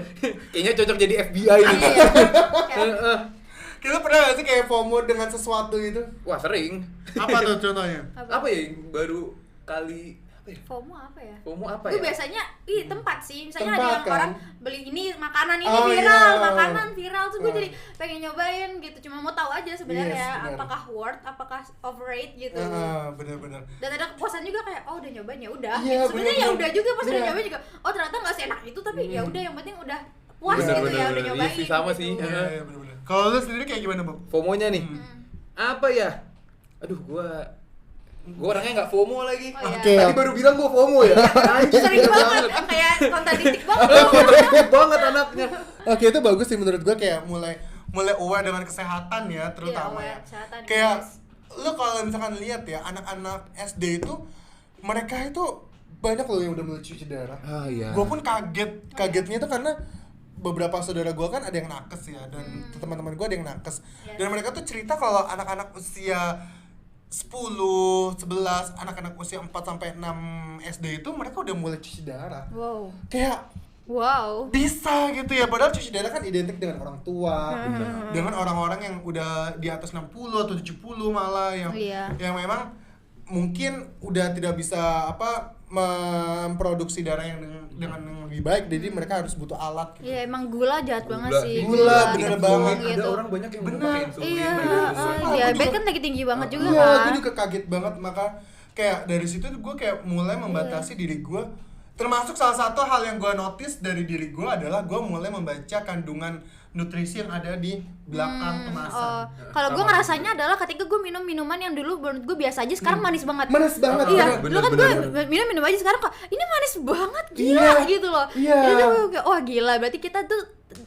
Kayaknya cocok jadi FBI nih. Iya. Kayak, Kita pernah gak sih kayak FOMO dengan sesuatu gitu? Wah, sering. Apa tuh contohnya? Apa ya yang baru kali apa ya? FOMO apa ya? FOMO apa Gue ya? biasanya tempat sih, misalnya Tempat, ada yang kan? orang beli ini makanan ini Oh, viral, iya. makanan viral tuh gue Ah. jadi pengen nyobain gitu, cuma mau tahu aja sebenarnya Yes, benar. apakah worth, apakah overrated gitu. Bener-bener. Dan ada kepuasan juga kayak oh udah nyobain ya udah. Iya, Gitu. Sebenarnya ya benar-benar. udah juga pas udah Iya. nyobain juga. Oh ternyata nggak seenak itu tapi ya udah yang penting udah puas Benar, gitu benar, ya udah benar. nyobain. Iya sih, sama gitu. sih. Iya, bener-bener. Kalau lu sendiri kayak gimana, Bob? FOMO-nya nih. Apa ya? Aduh, gua orangnya nggak FOMO lagi. Oh, iya. Oke. Tadi baru bilang gua FOMO ya. Sering banget kayak kontradiktif banget. Kontradiktif banget anaknya. Oke, itu bagus sih menurut gua, kayak mulai aware dengan kesehatan ya, terutama Iya, aware ya. kesehatan, Kayak guys. lu kalau misalkan lihat ya anak-anak SD itu mereka itu banyak loh yang udah mulai cuci darah. Ah iya. Gua pun kagetnya tuh karena beberapa saudara gua kan ada yang nakes ya, dan teman-teman gua ada yang nakes. Yes. Dan mereka tuh cerita kalau anak-anak usia 10, 11, anak-anak usia 4 sampai 6 SD itu mereka udah mulai cuci darah. Wow. Kayak Wow. bisa gitu ya, padahal cuci darah kan identik dengan orang tua, dengan orang-orang yang udah di atas 60 atau 70 malah yang Iya. yang memang mungkin udah tidak bisa memproduksi darah yang dengan yang lebih baik, jadi mereka harus butuh alat gitu. Iya emang gula jahat banget Gula. sih. Gula, bener Insulin banget. Ada gitu. orang banyak yang belum Bener. pakai insulin. Iya, Sumpah, aku diabetes juga- kan lagi tinggi banget juga Iya, kan. gue juga kaget banget, maka kayak dari situ gue kayak mulai membatasi diri gue. Termasuk salah satu hal yang gue notice dari diri gue adalah gue mulai membaca kandungan nutrisi yang ada di belakang kemasan. Kalau gue Sama. ngerasanya adalah ketika gue minum minuman yang dulu menurut gue biasa aja, sekarang manis banget. Manis banget, Iya, bener, dulu kan bener, gue minum aja, sekarang kok ini manis banget, gila Iya, gitu loh. iya. Jadi tuh gue kayak, wah gila, berarti kita tuh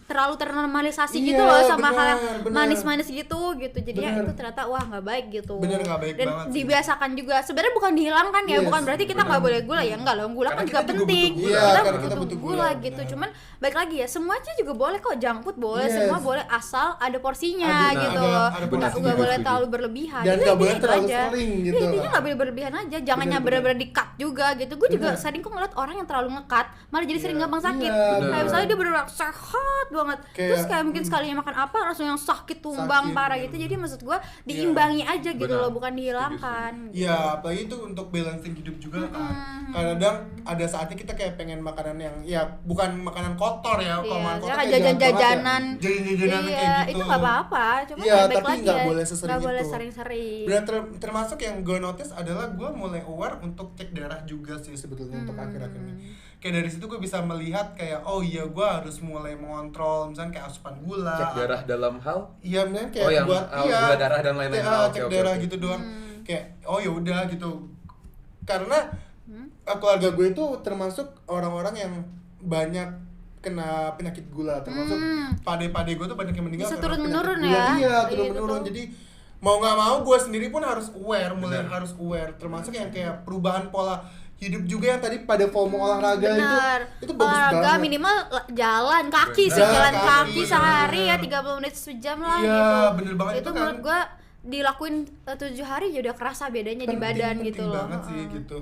terlalu ternormalisasi gitu Iya, loh sama hal yang bener. manis-manis gitu. Jadi ya Bener. itu ternyata wah nggak baik gitu. Bener, nggak baik Dan banget sih. dibiasakan juga. Sebenarnya bukan dihilangkan ya, Yes, bukan berarti kita nggak boleh gula ya, enggak loh. Gula Karena kan kita juga juga penting. butuh gula. Iya, Kita karena kita butuh butuh gula gula, gitu. bener. Cuman baik lagi ya, semuanya juga boleh kok, junk food boleh, Yes. semua boleh asal ada porsinya Ada- gitu ada- loh. ada Nggak porsinya. nggak boleh Setuju. terlalu berlebihan. Dan Jadi nggak boleh gitu terlalu aja. sering Iya, gitu intinya lah. nggak boleh berlebihan aja. Jangan Bener, yang benar-benar di-cut juga gitu. Gue juga Bener. sering kok ngeliat orang yang terlalu nge-cut malah jadi sering gampang sakit. Iya, Kayak bener. misalnya dia benar-benar sehat banget. Terus kayak mungkin sekalinya makan apa langsung yang sakit tumbang Sakit, parah bener. gitu. Jadi maksud gue diimbangi aja gitu Benar. loh, bukan dihilangkan. Iya, apalagi itu untuk balancing hidup juga kan. Kadang ada saatnya kita kayak pengen makanan yang ya bukan makanan kotor ya, kalau Iya, makanan kotor kayak kayak jajan-jajanan. Jajan-jajanan Iya, kayak gitu. itu nggak apa-apa. Cuma Iya, baik tapi lagi nggak ya, boleh sesering nggak boleh itu. sering-sering. Dan termasuk yang gue notice adalah gue mulai aware untuk cek darah juga sih sebetulnya untuk akhir-akhir ini. Kayak dari situ gue bisa melihat kayak oh iya gue harus mulai mengontrol misalnya kayak asupan gula. Cek darah dalam hal. Iya, misalnya kayak Oh, yang buat gula darah dan lain-lain. cek, Ah, oke, cek oke, darah oke. gitu doang. Kayak oh ya udah gitu. Karena keluarga gue itu termasuk orang-orang yang banyak kena penyakit gula, termasuk pade-pade gue tuh banyak yang meninggal Bisa karena turun-menurun penyakit gula. ya? Iya, Iya, turun-menurun. itu tuh. Jadi mau nggak mau gue sendiri pun harus aware, mulai harus aware, termasuk yang kayak perubahan pola hidup juga yang tadi pada FOMO olahraga itu bagus olahraga banget. minimal jalan kaki sih, jalan kaki sehari ya 30 menit sejam lah Iya, gitu. bener banget Itu itu kan. menurut gua dilakuin 7 hari ya udah kerasa bedanya di badan gitu loh. Penting banget sih gitu.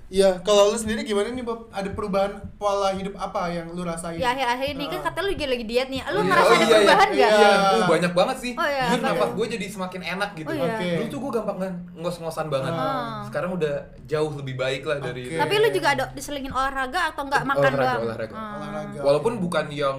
Iya, kalau lu sendiri gimana nih Bob? Ada perubahan pola hidup apa yang lu rasain? Ya akhir-akhir ini kan kata lu lagi diet nih. Lu Iya. ngerasa ada perubahan nggak? Iya. Banyak banget sih. Oh, iya, Jujur apa nafas tuh? gue jadi semakin enak gitu. Oh, iya. Oke. Dulu tuh gue gampang ngos-ngosan banget. Sekarang udah jauh lebih baik lah dari Oke. itu. Tapi lu juga ada diselingin olahraga atau enggak makan doang? Olahraga. Olahraga. Walaupun bukan yang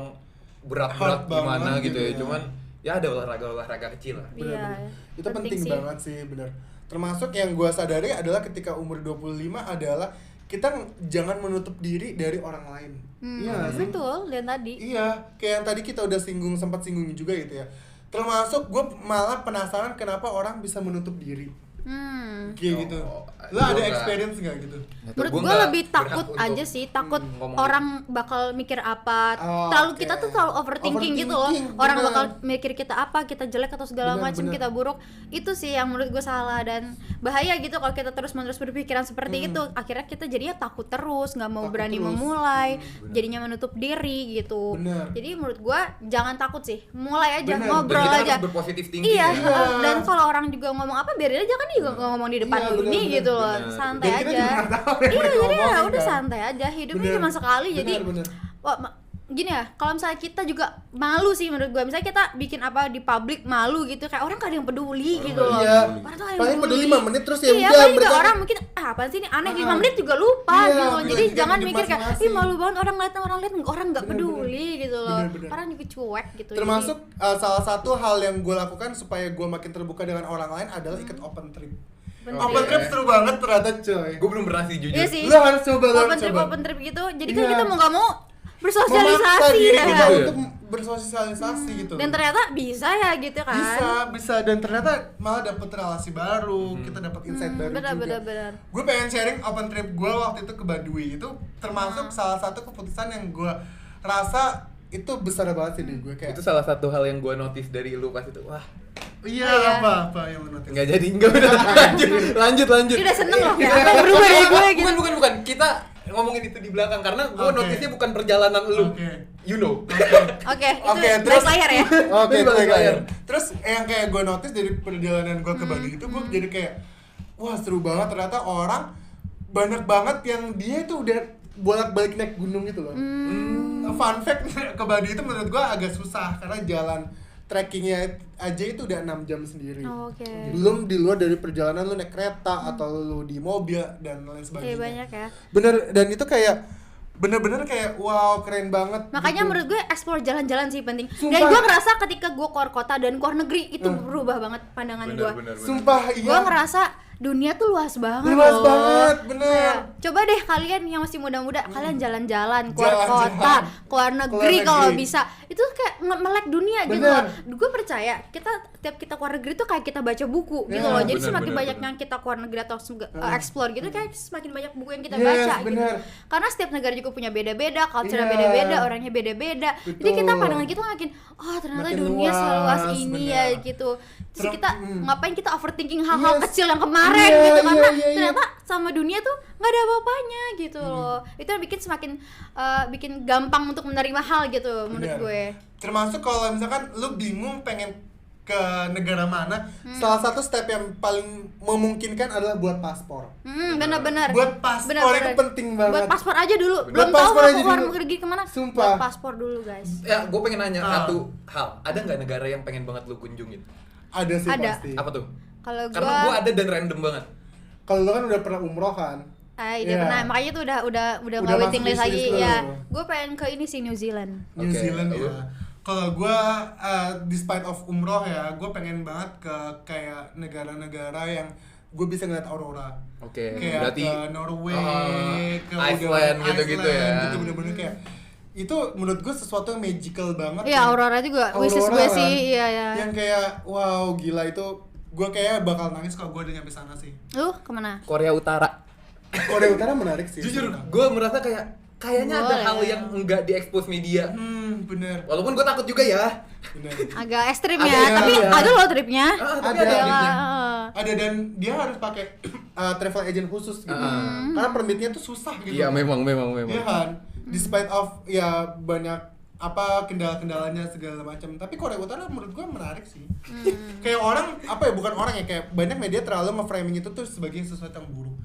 berat-berat Hard banget gimana gitu ya, gitu ya. cuman ya ada olahraga kecil lah. Iya. Bener-bener. Itu penting sih. banget sih, bener. Termasuk yang gua sadari adalah ketika umur 25 adalah kita jangan menutup diri dari orang lain. Iya nggak sih? Betul, lihat tadi. Iya, kayak yang tadi kita udah sempat singgung juga gitu ya. Termasuk gue malah penasaran kenapa orang bisa menutup diri. Kayak gitu. Lo ada gua experience nggak gitu? Menurut Gua gue nggak lebih berhak takut untuk aja sih, takut ngomong orang bakal mikir apa. Oh, Terlalu oke. kita tuh terlalu overthinking gitu loh. Overthinking, Orang bener. bakal mikir kita apa, kita jelek atau segala Bener, macam, bener. kita buruk. Itu sih yang menurut gue salah dan bahaya gitu kalau kita terus-menerus berpikiran seperti itu. Akhirnya kita jadinya takut terus, nggak mau Takut berani terus. memulai, jadinya menutup diri gitu. Bener. Jadi menurut gue jangan takut sih, mulai aja, Bener. Dan ngobrol kita aja. harus berpositif thinking Iya, ya. dan kalau orang juga ngomong apa biarin aja kan dia juga ngomong di depan Iya, lu bener, nih bener, gitu loh, bener. santai Dan kita aja. juga nggak tahu yang Iya, mereka jadi ya omongin, udah kan. santai aja, hidupnya Bener. cuma sekali jadi. Bener. Wah, gini ya, kalau misalnya kita juga malu sih menurut gue, misalnya kita bikin apa di publik malu gitu, kayak orang gak ada yang peduli gitu loh. Iya. Orang tuh gak ada yang Paling peduli 5 menit terus ya iya, udah paling juga mereka- orang mungkin apaan sih ini aneh 5 menit juga lupa Iya, gitu loh. apalagi Jadi kan jangan hidup mikir kayak ih masing-masing. malu banget orang liat orang nggak Bener, peduli gitu loh. Bener. Orang juga cuek gitu. Termasuk salah satu hal yang gue lakukan supaya gue makin terbuka dengan orang lain adalah ikut open trip. Bener. Open trip seru banget ternyata coy. Gue belum pernah sih jujur. Iya sih. Lu harus coba, lu harus coba. Open trip gitu. Jadi kan Iya. kita mau nggak mau Memaksa bersosialisasi diri ya. kita Iya. untuk bersosialisasi gitu. Dan ternyata bisa ya gitu kan. bisa dan ternyata malah dapet relasi baru, kita dapat insight baru juga. Benar. Gue pengen sharing open trip gue waktu itu ke Baduy, itu termasuk salah satu keputusan yang gue rasa itu besar banget sih di gue kayak Itu salah satu hal yang gue notice dari lu pas itu. Wah, Iya. apa yang menurut nggak jadi, nggak udah lanjut. Dia udah seneng loh kayak apa yang berubah dari gue gitu. Bukan. Kita ngomongin itu di belakang karena gue Oke. notice-nya bukan perjalanan lu. Oke. You know. Oke, itu Oke, balik terus- layar ya. Oke, Ini balik layar. Terus yang kayak gue notice dari perjalanan gue ke Baduy itu gue jadi kayak wah seru banget, ternyata orang banyak banget yang dia itu udah bolak-balik naik gunung gitu loh. Fun fact ke Baduy itu menurut gue agak susah karena jalan trekkingnya aja itu udah 6 jam sendiri. Oke. Belum di luar dari perjalanan lu naik kereta atau lu di mobil dan lain sebagainya. Iya banyak ya. Bener, dan itu kayak bener-bener kayak wow keren banget. Makanya gitu. menurut gue explore jalan-jalan sih penting. Dan Sumpah. gue ngerasa ketika gue keluar kota dan keluar negeri itu berubah banget pandangan gue. Sumpah iya. Gue ngerasa dunia tuh luas banget Luas loh. banget, bener. Kayak, coba deh kalian yang masih muda-muda, kalian jalan-jalan keluar Jalan-jalan. kota, keluar negeri Keluar kalau negeri. bisa. Itu kayak melek dunia gitu Bener. loh. Gue percaya tiap kita keluar negeri tuh kayak kita baca buku gitu Ya, loh. Jadi bener, semakin bener, banyak bener. yang kita keluar negeri atau explore gitu kayak semakin banyak buku yang kita Yes, baca gitu. bener. Karena setiap negara juga punya beda-beda, culture Iya. beda-beda, orangnya beda-beda. Jadi Betul. kita pandangan kita makin ternyata Makin dunia seluas luas, ini bener. ya gitu. Terus kita ngapain kita overthinking hal-hal Yes. kecil yang kemarin Iya, gitu karena iya. ternyata sama dunia tuh nggak ada apa-apanya gitu loh. Itu yang bikin semakin bikin gampang untuk menerima hal gitu menurut Bener. gue. Termasuk kalau misalkan lu bingung pengen ke negara mana, salah satu step yang paling memungkinkan adalah buat paspor. Benar-benar. Buat paspor itu penting banget. Buat paspor aja dulu. Buat Belum tahu paspor mau aja keluar dulu. negeri kemana. Sumpah. Buat paspor dulu guys. Ya, gue pengen nanya Ah. satu hal. Ada nggak negara yang pengen banget lu kunjungin? Ada sih Ada. pasti. Apa tuh? Kalau Karena gue ada dan random banget. Kalau lu kan udah pernah umroh kan? Iya Iya. pernah, makanya tuh udah Udah nggak waiting masuk list lagi wishlist lu. ya. Gue pengen ke ini sih New Zealand. New Oke, Zealand lu? ya. Kalau gue despite of umroh ya, gue pengen banget ke kayak negara-negara yang gue bisa ngeliat aurora. Oke, Kayak berarti ke Norway, ke Iceland gitu-gitu ya. Gitu bener-bener kayak itu menurut gue sesuatu yang magical banget. Iya, aurora juga. Wishes gue kan? sih, iya ya. Yang kayak wow gila itu gue kayak bakal nangis kalau gue udah nyampe sana sih. Lu kemana? Korea Utara. Korea Utara menarik sih. Jujur, sumpah. gue merasa kayaknya ada Boleh. hal yang enggak diekspos media. bener. Walaupun gue takut juga ya. Bener. Agak ekstrim Ada ya, ya, tapi ya. ada loh tripnya. Tapi Ada. tripnya. Ada dan dia harus pakai travel agent khusus gitu. Karena permitnya tuh susah gitu. Iya memang. Iya kan? Despite of ya banyak apa kendala-kendalanya segala macam. Tapi Korea Utara menurut gua menarik sih. Kayak orang apa ya, bukan orang ya, kayak banyak media terlalu nge-framing itu tuh sebagai sesuatu yang buruk.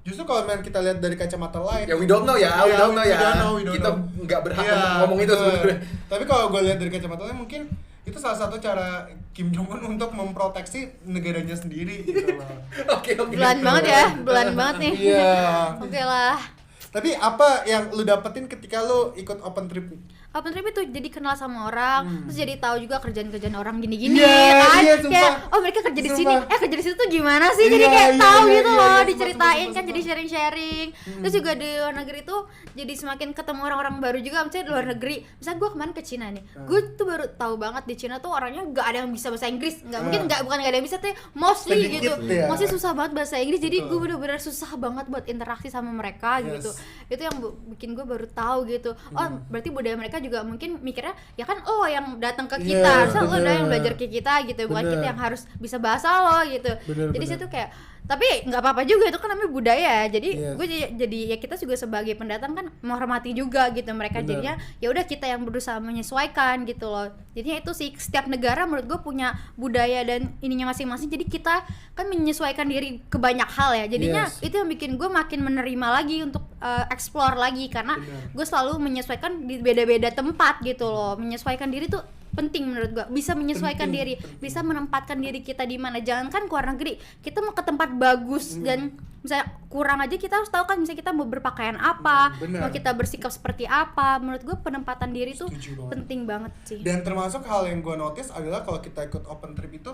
Justru kalau kita lihat dari kacamata lain, Ya we don't know ya, we don't know ya. we don't Kita know. nggak berhak Iya, ngomong itu betul. sebenarnya. Tapi kalau gue lihat dari kacamata lain, mungkin itu salah satu cara Kim Jong Un untuk memproteksi negaranya sendiri gitu loh. Oke. Bulan banget ya, bulan banget nih. Iya. Oke lah. Tapi apa yang lu dapetin ketika lu ikut open trip? Open trip itu jadi kenal sama orang, terus jadi tahu juga kerjaan-kerjaan orang gini-gini Iya, kan. iya, Kayak sumpah. oh mereka kerja di Sumpah. sini, kerja di situ tuh gimana sih? Jadi Iya, kayak iya, tahu iya, gitu iya, loh, iya, diceritain sumpah, kan, jadi sumpah. sharing-sharing. Terus juga di luar negeri tuh jadi semakin ketemu orang-orang baru juga, misalnya di luar negeri. Misalnya gue kemarin ke Cina nih, gue tuh baru tahu banget di Cina tuh orangnya nggak ada yang bisa bahasa Inggris, bukan nggak ada yang bisa tuh, mostly Sedikit gitu, ya. mostly susah banget bahasa Inggris. Jadi gue Betul. bener-bener susah banget buat interaksi sama mereka gitu. Itu yang bikin gue baru tahu gitu. Oh berarti budaya mereka juga mungkin mikirnya ya kan lo yang datang ke kita, Iya, harusnya lo bener. yang belajar ke kita gitu, bukan Bener. kita yang harus bisa bahasa lo gitu. Bener, Jadi bener. situ kayak, tapi nggak apa-apa juga, itu kan namanya budaya. Jadi Yes. gue jadi ya kita juga sebagai pendatang kan menghormati juga gitu mereka. Bener. Jadinya ya udah kita yang berusaha menyesuaikan gitu loh. Jadinya itu sih, setiap negara menurut gue punya budaya dan ininya masing-masing. Jadi kita kan menyesuaikan diri ke banyak hal ya. Jadinya Yes. itu yang bikin gue makin menerima lagi untuk explore lagi, karena Bener. gue selalu menyesuaikan di beda-beda tempat gitu loh. Menyesuaikan diri tuh penting menurut gua, bisa menyesuaikan diri, bisa menempatkan diri kita di mana. Jangankan ke luar negeri, kita mau ke tempat bagus dan misalnya kurang aja, kita harus tahu kan misalnya kita mau berpakaian apa, benar. mau kita bersikap seperti apa. Menurut gua penempatan diri tuh Setuju banget. penting banget sih. Dan termasuk hal yang gue notice adalah kalau kita ikut open trip itu,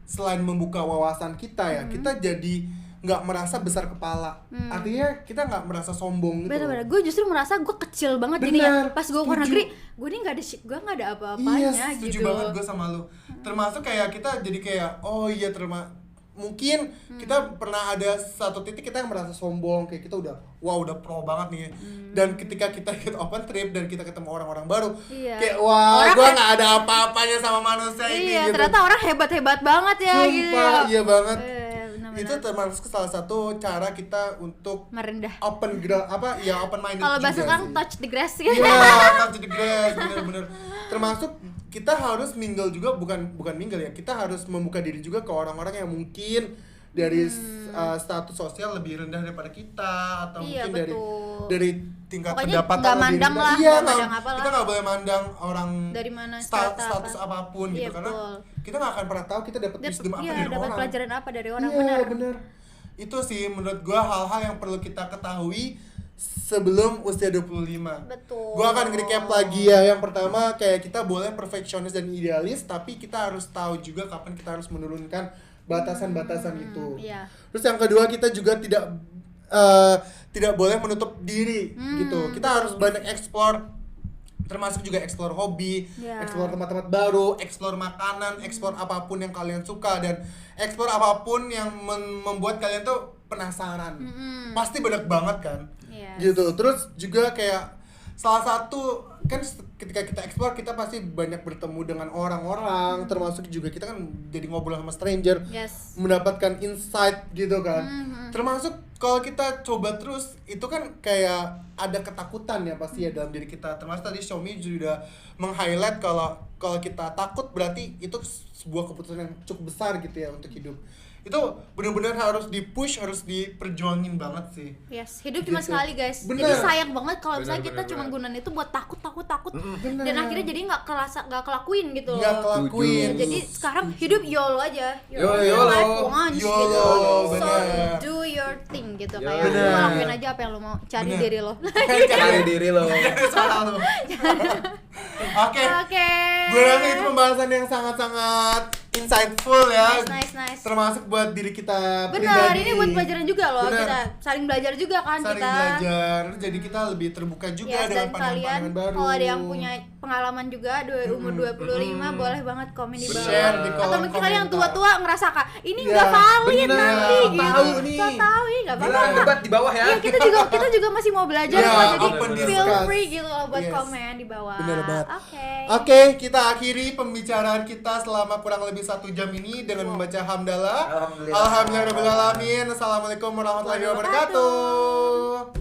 selain membuka wawasan kita ya, kita jadi nggak merasa besar kepala. Artinya kita nggak merasa sombong gitu. Bener-bener, gue justru merasa gue kecil banget. Bener, Jadi ya pas gue keluar setuju. negeri, gue ini nggak ada apa-apanya Iya, setuju gitu. banget gue sama lu. Termasuk kayak kita jadi kayak, oh iya mungkin kita pernah ada satu titik kita yang merasa sombong, kayak kita udah pro banget nih. Dan ketika kita ikut open trip dan kita ketemu orang-orang baru, Iya. kayak wah, Orang gue nggak ada apa-apanya sama manusia ini Iya, gitu. ternyata orang hebat-hebat banget ya gitu. Sumpah, iya banget. Benar-benar. Itu termasuk salah satu cara kita untuk merendah. open minded. Kalau bahasa sekarang touch the grass gitu. Iya, touch the grass, bener-bener. Termasuk kita harus mingle juga, bukan mingle ya, kita harus membuka diri juga ke orang-orang yang mungkin dari status sosial lebih rendah daripada kita, atau Iya, mungkin betul. dari tingkat Pokoknya pendapatan nggak lebih mandang rendah. lah, Iya, nggak mandang apa kita lah. nggak boleh mandang orang Dari mana, status apa. apapun Iya, gitu, karena betul. kita nggak akan pernah tahu kita dapat wisdom apa dari dapat orang. pelajaran apa dari orang, Iya, benar. bener. Itu sih menurut gua hal-hal yang perlu kita ketahui sebelum usia 25. Betul. Gua akan nge-recap lagi ya. Yang pertama, kayak kita boleh perfeksionis dan idealis, tapi kita harus tahu juga kapan kita harus menurunkan batasan-batasan itu. Iya. Terus yang kedua, kita juga tidak boleh menutup diri gitu. Kita harus banyak explore, termasuk juga explore hobi, Ya. explore tempat-tempat baru, explore makanan, explore apapun yang kalian suka, dan explore apapun yang membuat kalian tuh penasaran. Pasti banyak banget kan. Yes. Gitu. Terus juga kayak salah satu kan ketika kita explore, kita pasti banyak bertemu dengan orang-orang, termasuk juga kita kan jadi ngobrol sama stranger, Yes. mendapatkan insight gitu kan. Termasuk kalau kita coba terus, itu kan kayak ada ketakutan ya pasti ya dalam diri kita. Termasuk tadi Xiaomi juga meng-highlight kalau kita takut berarti itu sebuah keputusan yang cukup besar gitu ya untuk hidup. Itu benar-benar harus di-push, harus diperjuangin banget sih. Yes, hidup cuma Gitu. sekali guys. Bener. Jadi sayang banget kalau misalnya Bener, kita bener, cuma bener. gunain itu buat takut Bener. dan akhirnya jadi nggak kelakuin gitu Nggak loh. kelakuin. Jadi sekarang hidup YOLO aja. YOLO. Life once YOLO, gitu. So bener. do your thing gitu, Yo, kayak bener. lu lakuin aja apa yang lu mau, cari Bener. diri lo. Cari diri lo. Salah lu. Oke. Oke. Gue rasa itu pembahasan yang sangat-sangat insightful ya. Nice. Termasuk buat diri kita Benar, pribadi. ini buat pelajaran juga loh. Benar. Kita saling belajar juga kan Saling kita. belajar. Jadi kita lebih terbuka juga Yes, dengan dan kalian pandangan-pandangan baru. kalau ada yang punya pengalaman juga umur 25 boleh banget komen di bawah. Share di kolom Atau mungkin kalian yang komentar. tua-tua ngerasa kak ini Ya, nggak valid bener. nanti So gitu. tahu nih. So tahu ya nggak Gila, apa-apa. debat di bawah ya. Iya kita juga masih mau belajar Ya, kok, jadi open feel discuss. free gitu loh buat Yes. komen di bawah. Bener banget. Oke. Oke, kita akhiri pembicaraan kita selama kurang lebih 1 jam ini dengan membaca hamdalah. Alhamdulillah. Alhamdulillahirabbil alamin. Assalamualaikum warahmatullahi wabarakatuh.